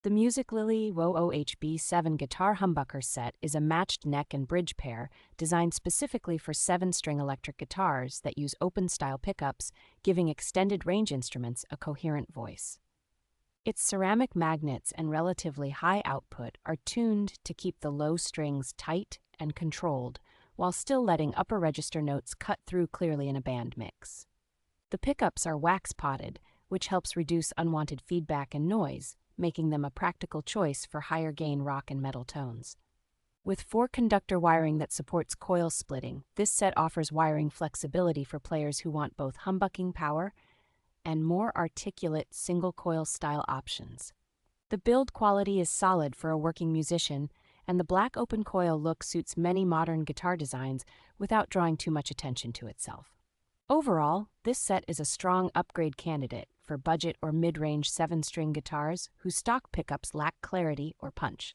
The Musiclily WOHB7 Guitar Humbucker set is a matched neck and bridge pair designed specifically for 7-string electric guitars that use open-style pickups, giving extended range instruments a coherent voice. Its ceramic magnets and relatively high output are tuned to keep the low strings tight and controlled, while still letting upper register notes cut through clearly in a band mix. The pickups are wax-potted, which helps reduce unwanted feedback and noise, making them a practical choice for higher gain rock and metal tones. With 4-conductor wiring that supports coil splitting, this set offers wiring flexibility for players who want both humbucking power and more articulate single-coil style options. The build quality is solid for a working musician, and the black open coil look suits many modern guitar designs without drawing too much attention to itself. Overall, this set is a strong upgrade candidate for budget or mid-range 7-string guitars whose stock pickups lack clarity or punch.